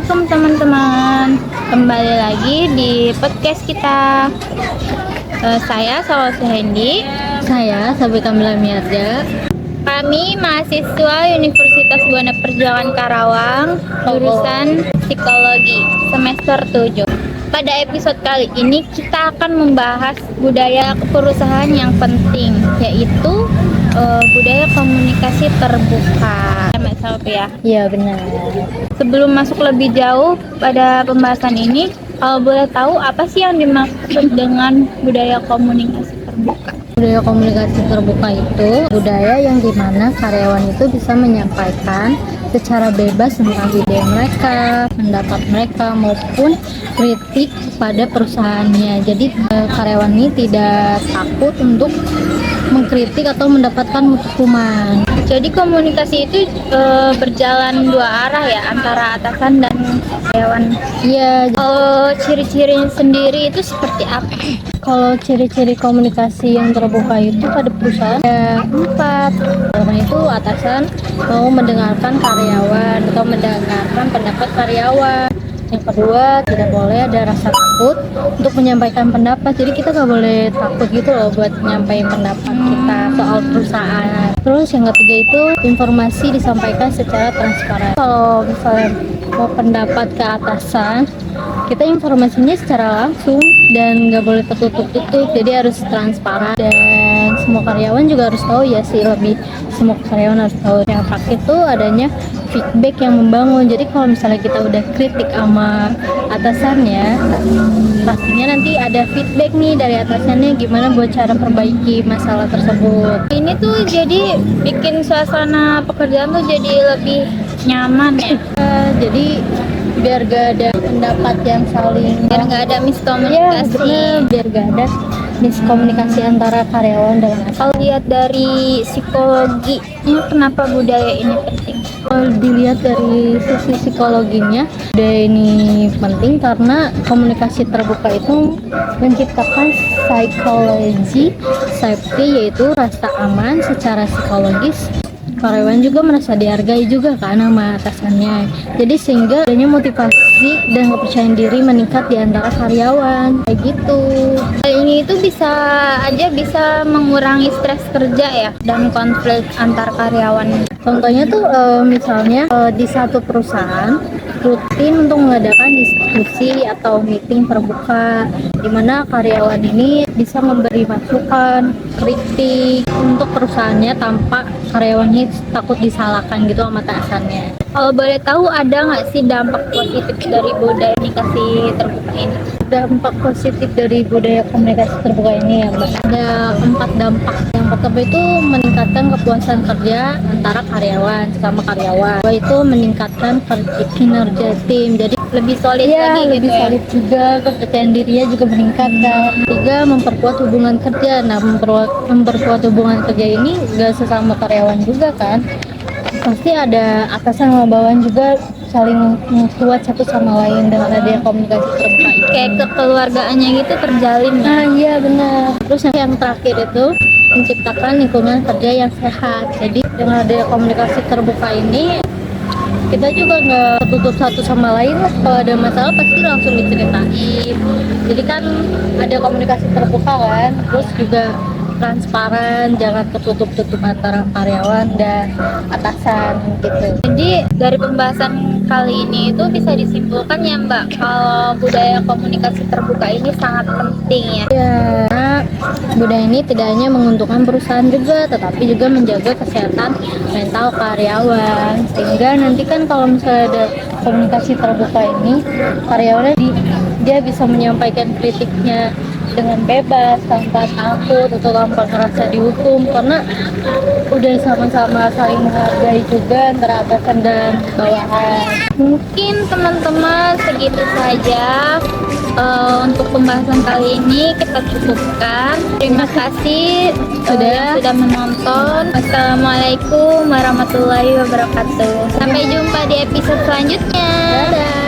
Assalamualaikum teman-teman, kembali lagi di podcast kita. Saya Salwa Suhendi. Saya Sabita Milarja. Kami mahasiswa Universitas Buana Perjuangan Karawang, jurusan Psikologi semester 7. Pada episode kali ini kita akan membahas budaya keperusahaan yang penting, yaitu budaya komunikasi terbuka. Ya. Iya benar. Sebelum masuk lebih jauh pada pembahasan ini, kalau boleh tahu apa sih yang dimaksud dengan budaya komunikasi terbuka? Budaya komunikasi terbuka itu budaya yang dimana karyawan itu bisa menyampaikan secara bebas tentang ide mereka, pendapat mereka maupun kritik pada perusahaannya. Jadi karyawan ini tidak takut untuk mengkritik atau mendapatkan hukuman. Jadi komunikasi itu berjalan dua arah ya, antara atasan dan karyawan. Iya. Kalau ciri-cirinya sendiri itu seperti apa? Kalau ciri-ciri komunikasi yang terbuka itu pada perusahaan ada 4. Pertama itu atasan mau mendengarkan karyawan atau mendengarkan pendapat karyawan. Yang kedua, tidak boleh ada rasa takut untuk menyampaikan pendapat. Jadi kita nggak boleh takut gitu loh buat menyampaikan pendapat kita soal perusahaan. Terus yang ketiga itu informasi disampaikan secara transparan. Kalau misalnya mau pendapat ke atasan, kita informasinya secara langsung dan nggak boleh tertutup-tutup. Jadi harus transparan dan semua karyawan juga harus tahu ya sih, lebih semua karyawan harus tahu. Yang terakhir tuh adanya feedback yang membangun. Jadi kalau misalnya kita udah kritik sama atasannya, pastinya nanti ada feedback nih dari atasannya gimana buat cara perbaiki masalah tersebut. Ini tuh jadi bikin suasana pekerjaan tuh jadi lebih nyaman ya. Jadi biar gak ada pendapat yang saling, biar nggak ada miskomunikasi. Biar gak ada miskomunikasi antara karyawan dengan atasan. Kalau lihat dari psikologinya, kenapa budaya ini penting? Kalau dilihat dari sisi psikologinya, budaya ini penting karena komunikasi terbuka itu menciptakan psikologi safety, yaitu rasa aman secara psikologis. Karyawan juga merasa dihargai juga kan sama atasannya. Jadi sehingga adanya motivasi dan kepercayaan diri meningkat di antara karyawan. Kayak gitu. Hal ini itu bisa mengurangi stres kerja ya dan konflik antar karyawan. Contohnya tuh misalnya di satu perusahaan rutin untuk mengadakan diskusi atau meeting terbuka di mana karyawan ini bisa memberi masukan, kritik untuk perusahaannya tanpa karyawannya takut disalahkan gitu sama atasannya. Kalau boleh tahu, ada nggak sih dampak positif dari budaya komunikasi terbuka ini? Dampak positif dari budaya komunikasi terbuka ini ya Mbak, ada 4 dampak. Yang pertama itu meningkatkan kepuasan kerja antara karyawan sama karyawan. Kedua itu meningkatkan kinerja tim, jadi lebih solid lagi gitu lebih solid juga, kepercayaan dirinya juga meningkatkan. Tiga, memperkuat hubungan kerja. Nah, memperkuat hubungan kerja ini gak sesama karyawan juga kan, pasti ada atasan sama bawahan juga saling kuat satu sama lain dengan adanya komunikasi terbuka. Kayak kekeluargaannya gitu terjalin. Nah iya benar. Terus yang terakhir itu menciptakan lingkungan kerja yang sehat. Jadi dengan adanya komunikasi terbuka ini kita juga nggak tertutup satu sama lain. Kalau ada masalah pasti langsung diceritain. Jadi kan ada komunikasi terbuka kan, terus juga transparan, jangan tertutup-tutup antara karyawan dan atasan gitu. Jadi dari pembahasan kali ini itu bisa disimpulkan ya Mbak, kalau budaya komunikasi terbuka ini sangat penting ya. Ya, budaya ini tidak hanya menguntungkan perusahaan juga, tetapi juga menjaga kesehatan mental karyawan. Sehingga nanti kan kalau misalnya ada komunikasi terbuka ini, karyawannya dia bisa menyampaikan kritiknya dengan bebas, tanpa takut atau tanpa merasa dihukum, karena udah sama-sama saling menghargai juga antara atasan dan bawahan. Mungkin teman-teman segitu saja untuk pembahasan kali ini, kita cukupkan. Terima kasih sudah menonton. Wassalamualaikum warahmatullahi wabarakatuh. Sampai jumpa di episode selanjutnya. Dadah.